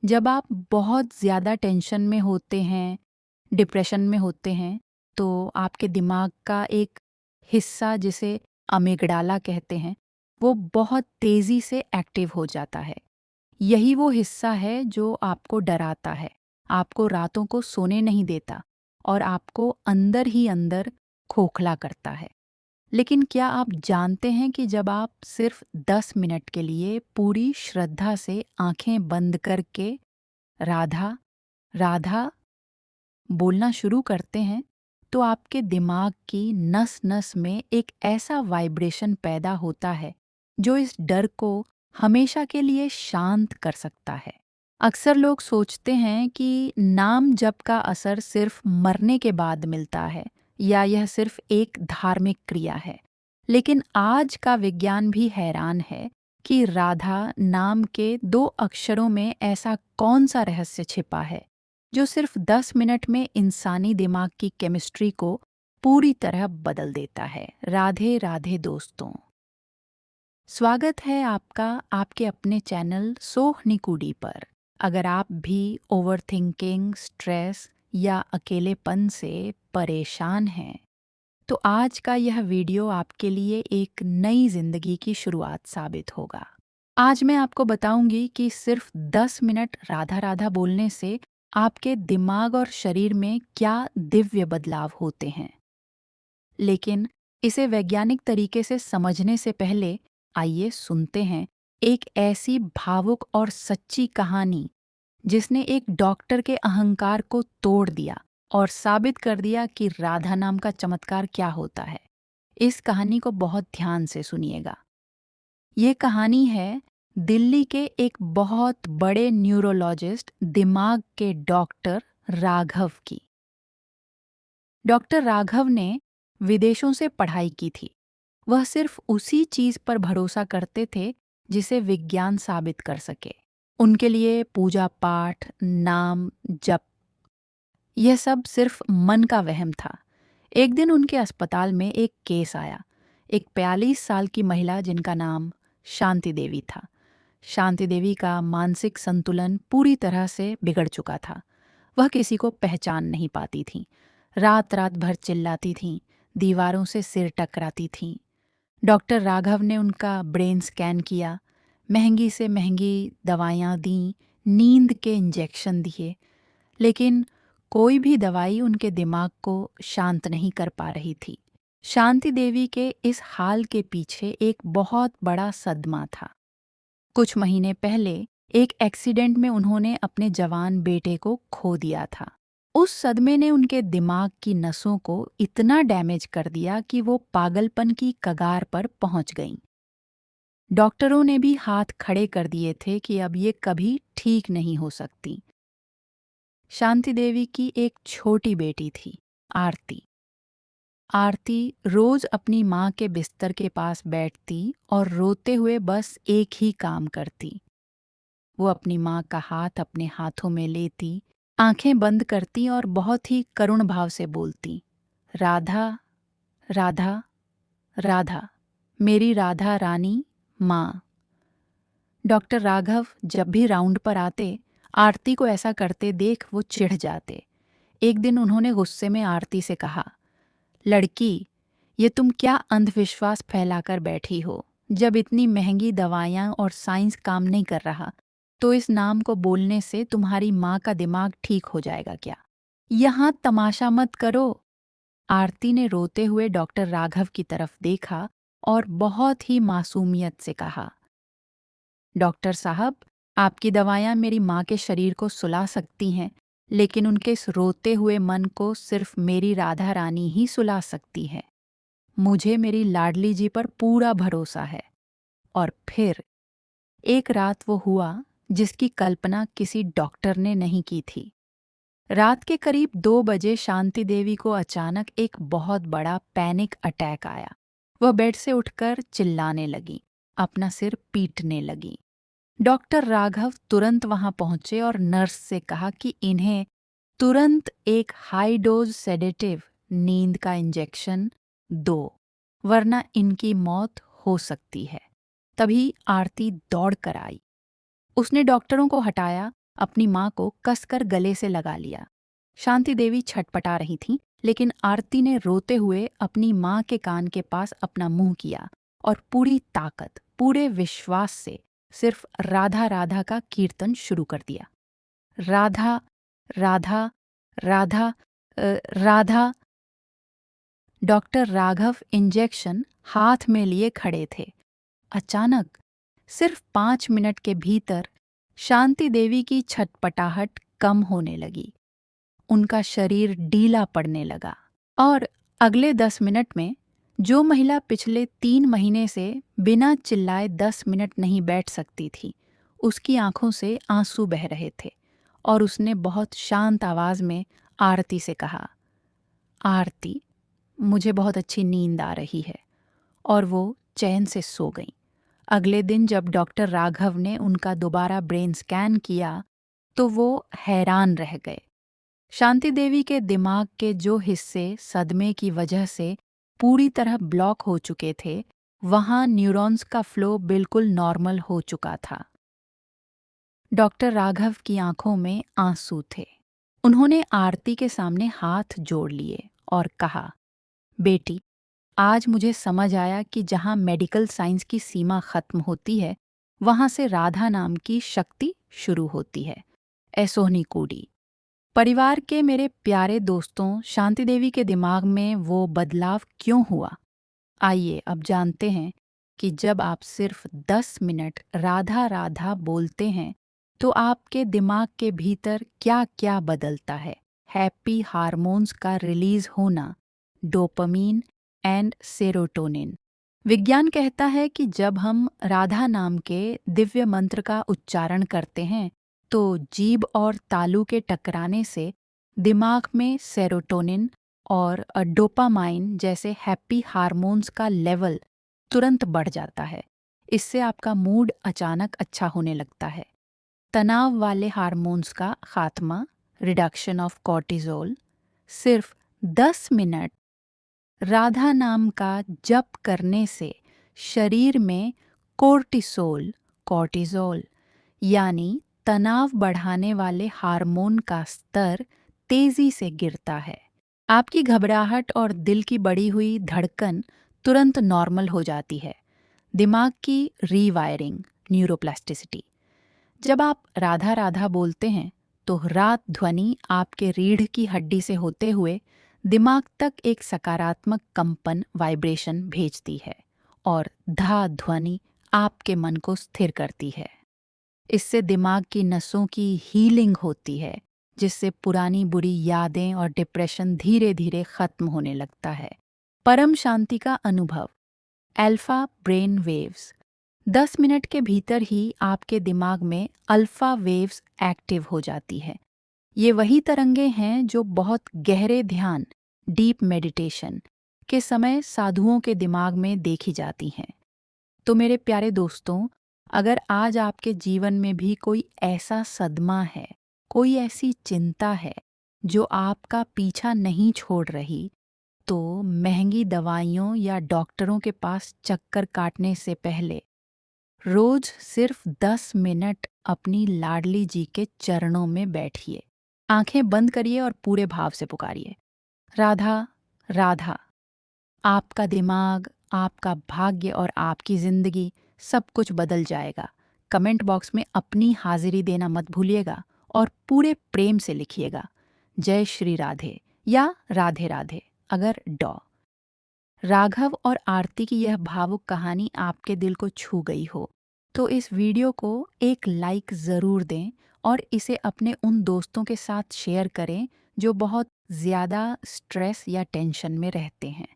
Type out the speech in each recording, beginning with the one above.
जब आप बहुत ज़्यादा टेंशन में होते हैं, डिप्रेशन में होते हैं, तो आपके दिमाग का एक हिस्सा जिसे अमिगडाला कहते हैं, वो बहुत तेज़ी से एक्टिव हो जाता है। यही वो हिस्सा है जो आपको डराता है, आपको रातों को सोने नहीं देता और आपको अंदर ही अंदर खोखला करता है। लेकिन क्या आप जानते हैं कि जब आप सिर्फ 10 मिनट के लिए पूरी श्रद्धा से आँखें बंद करके राधा, राधा बोलना शुरू करते हैं, तो आपके दिमाग की नस-नस में एक ऐसा वाइब्रेशन पैदा होता है, जो इस डर को हमेशा के लिए शांत कर सकता है। अक्सर लोग सोचते हैं कि नाम जप का असर सिर्फ मरने के बाद मिलता है या यह सिर्फ एक धार्मिक क्रिया है। लेकिन आज का विज्ञान भी हैरान है कि राधा नाम के 2 अक्षरों में ऐसा कौन-सा रहस्य छिपा है, जो सिर्फ 10 मिनट में इंसानी दिमाग की केमिस्ट्री को पूरी तरह बदल देता है। राधे राधे दोस्तों, स्वागत है आपका आपके अपने चैनल सोहनीकुडी पर। अगर आप भी ओवरथिंकिंग, स्ट्रेस या अकेलेपन से परेशान हैं, तो आज का यह वीडियो आपके लिए एक नई जिंदगी की शुरुआत साबित होगा। आज मैं आपको बताऊंगी कि सिर्फ 10 मिनट राधा राधा बोलने से आपके दिमाग और शरीर में क्या दिव्य बदलाव होते हैं। लेकिन इसे वैज्ञानिक तरीके से समझने से पहले आइए सुनते हैं एक ऐसी भावुक और सच्ची कहानी जिसने एक डॉक्टर के अहंकार को तोड़ दिया और साबित कर दिया कि राधा नाम का चमत्कार क्या होता है। इस कहानी को बहुत ध्यान से सुनिएगा। ये कहानी है दिल्ली के एक बहुत बड़े न्यूरोलॉजिस्ट, दिमाग के डॉक्टर राघव की। डॉक्टर राघव ने विदेशों से पढ़ाई की थी। वह सिर्फ उसी चीज पर भरोसा करते थे जिसे विज्ञान साबित कर सके। उनके लिए पूजा पाठ, नाम जप, यह सब सिर्फ मन का वहम था। एक दिन उनके अस्पताल में एक केस आया। एक 42 साल की महिला जिनका नाम शांति देवी था। शांति देवी का मानसिक संतुलन पूरी तरह से बिगड़ चुका था। वह किसी को पहचान नहीं पाती थीं। रात रात भर चिल्लाती थीं, दीवारों से सिर टकराती थीं। डॉक्टर राघव ने उनका ब्रेन स्कैन किया, महंगी से महंगी दवाइयाँ दीं, नींद के इंजेक्शन दिए, लेकिन कोई भी दवाई उनके दिमाग को शांत नहीं कर पा रही थी। शांति देवी के इस हाल के पीछे एक बहुत बड़ा सदमा था। कुछ महीने पहले एक एक्सीडेंट में उन्होंने अपने जवान बेटे को खो दिया था। उस सदमे ने उनके दिमाग की नसों को इतना डैमेज कर दिया कि वो पागलपन की कगार पर पहुंच गईं। डॉक्टरों ने भी हाथ खड़े कर दिए थे कि अब ये कभी ठीक नहीं हो सकती। शांति देवी की एक छोटी बेटी थी, आरती। आरती रोज अपनी माँ के बिस्तर के पास बैठती और रोते हुए बस एक ही काम करती। वो अपनी माँ का हाथ अपने हाथों में लेती, आंखें बंद करती और बहुत ही करुण भाव से बोलती, राधा, राधा, राधा, मेरी राधा रानी माँ। डॉक्टर राघव जब भी राउंड पर आते, आरती को ऐसा करते देख वो चिढ़ जाते। एक दिन उन्होंने गुस्से में आरती से कहा, लड़की, ये तुम क्या अंधविश्वास फैलाकर बैठी हो? जब इतनी महंगी दवाइयाँ और साइंस काम नहीं कर रहा, तो इस नाम को बोलने से तुम्हारी माँ का दिमाग ठीक हो जाएगा क्या? यहाँ तमाशा मत करो। आरती ने रोते हुए डॉक्टर राघव की तरफ देखा और बहुत ही मासूमियत से कहा, डॉक्टर साहब, आपकी दवाइयाँ मेरी माँ के शरीर को सुला सकती हैं, लेकिन उनके इस रोते हुए मन को सिर्फ मेरी राधा रानी ही सुला सकती है। मुझे मेरी लाडली जी पर पूरा भरोसा है। और फिर एक रात वो हुआ जिसकी कल्पना किसी डॉक्टर ने नहीं की थी। रात के करीब 2 बजे शांति देवी को अचानक एक बहुत बड़ा पैनिक अटैक आया। वह बेड से उठकर चिल्लाने लगी, अपना सिर पीटने लगी। डॉक्टर राघव तुरंत वहां पहुंचे और नर्स से कहा कि इन्हें तुरंत एक हाई डोज सेडेटिव, नींद का इंजेक्शन दो, वरना इनकी मौत हो सकती है। तभी आरती दौड़ कर आई। उसने डॉक्टरों को हटाया अपनी माँ को कसकर गले से लगा लिया। शांति देवी छटपटा रही थीं, लेकिन आरती ने रोते हुए अपनी माँ के कान के पास अपना मुंह किया और पूरी ताकत, पूरे विश्वास से सिर्फ राधा राधा का कीर्तन शुरू कर दिया। राधा राधा राधा राधा। डॉक्टर राघव इंजेक्शन हाथ में लिए खड़े थे। अचानक सिर्फ 5 मिनट के भीतर शांति देवी की छटपटाहट कम होने लगी। उनका शरीर ढीला पड़ने लगा और अगले 10 मिनट में जो महिला पिछले 3 महीने से बिना चिल्लाए 10 मिनट नहीं बैठ सकती थी, उसकी आंखों से आंसू बह रहे थे और उसने बहुत शांत आवाज में आरती से कहा, आरती, मुझे बहुत अच्छी नींद आ रही है। और वो चैन से सो गईं। अगले दिन जब डॉक्टर राघव ने उनका दोबारा ब्रेन स्कैन किया तो वो हैरान रह गए। शांति देवी के दिमाग के जो हिस्से सदमे की वजह से पूरी तरह ब्लॉक हो चुके थे, वहां न्यूरॉन्स का फ्लो बिल्कुल नॉर्मल हो चुका था। डॉक्टर राघव की आंखों में आंसू थे। उन्होंने आरती के सामने हाथ जोड़ लिए और कहा, बेटी, आज मुझे समझ आया कि जहाँ मेडिकल साइंस की सीमा खत्म होती है, वहाँ से राधा नाम की शक्ति शुरू होती है। ऐसोहनी कूड़ी। परिवार के मेरे प्यारे दोस्तों, शांति देवी के दिमाग में वो बदलाव क्यों हुआ? आइए अब जानते हैं कि जब आप सिर्फ 10 मिनट राधा राधा बोलते हैं, तो आपके दिमाग के भीतर क्या क्या बदलता है। हैप्पी हार्मोन्स का रिलीज होना, डोपामीन एंड सेरोटोनिन। विज्ञान कहता है कि जब हम राधा नाम के दिव्य मंत्र का उच्चारण करते हैं, तो जीभ और तालू के टकराने से दिमाग में सेरोटोनिन और डोपामाइन जैसे हैप्पी हार्मोन्स का लेवल तुरंत बढ़ जाता है। इससे आपका मूड अचानक अच्छा होने लगता है। तनाव वाले हार्मोन्स का खात्मा, रिडक्शन ऑफ कॉर्टिजोल। सिर्फ 10 मिनट राधा नाम का जप करने से शरीर में कोर्टिसोल, कॉर्टिजोल यानी तनाव बढ़ाने वाले हार्मोन का स्तर तेजी से गिरता है। आपकी घबराहट और दिल की बढ़ी हुई धड़कन तुरंत नॉर्मल हो जाती है। दिमाग की रीवायरिंग, न्यूरोप्लास्टिसिटी। जब आप राधा राधा बोलते हैं, तो रात ध्वनि आपके रीढ़ की हड्डी से होते हुए दिमाग तक एक सकारात्मक कंपन, वाइब्रेशन भेजती है और धा ध्वनि आपके मन को स्थिर करती है। इससे दिमाग की नसों की हीलिंग होती है, जिससे पुरानी बुरी यादें और डिप्रेशन धीरे धीरे खत्म होने लगता है। परम शांति का अनुभव, अल्फा ब्रेन वेव्स। 10 मिनट के भीतर ही आपके दिमाग में अल्फा वेव्स एक्टिव हो जाती है। ये वही तरंगे हैं जो बहुत गहरे ध्यान, डीप मेडिटेशन के समय साधुओं के दिमाग में देखी जाती हैं। तो मेरे प्यारे दोस्तों, अगर आज आपके जीवन में भी कोई ऐसा सदमा है, कोई ऐसी चिंता है जो आपका पीछा नहीं छोड़ रही, तो महंगी दवाइयों या डॉक्टरों के पास चक्कर काटने से पहले रोज सिर्फ 10 मिनट अपनी लाडली जी के चरणों में बैठिए। आंखें बंद करिए और पूरे भाव से पुकारिए, राधा राधा। आपका दिमाग, आपका भाग्य और आपकी जिंदगी सब कुछ बदल जाएगा। कमेंट बॉक्स में अपनी हाजिरी देना मत भूलिएगा और पूरे प्रेम से लिखिएगा, जय श्री राधे या राधे राधे अगर डॉ। राघव और आरती की यह भावुक कहानी आपके दिल को छू गई हो, तो इस वीडियो को एक लाइक ज़रूर दें और इसे अपने उन दोस्तों के साथ शेयर करें जो बहुत ज़्यादा स्ट्रेस या टेंशन में रहते हैं।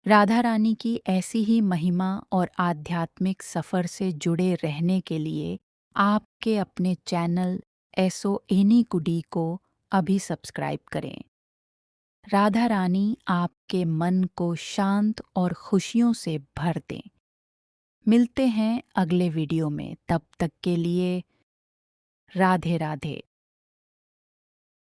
राधा रानी की ऐसी ही महिमा और आध्यात्मिक सफ़र से जुड़े रहने के लिए आपके अपने चैनल एसो एनी कुडी को अभी सब्सक्राइब करें। राधा रानी आपके मन को शांत और खुशियों से भर दें। मिलते हैं अगले वीडियो में, तब तक के लिए राधे राधे।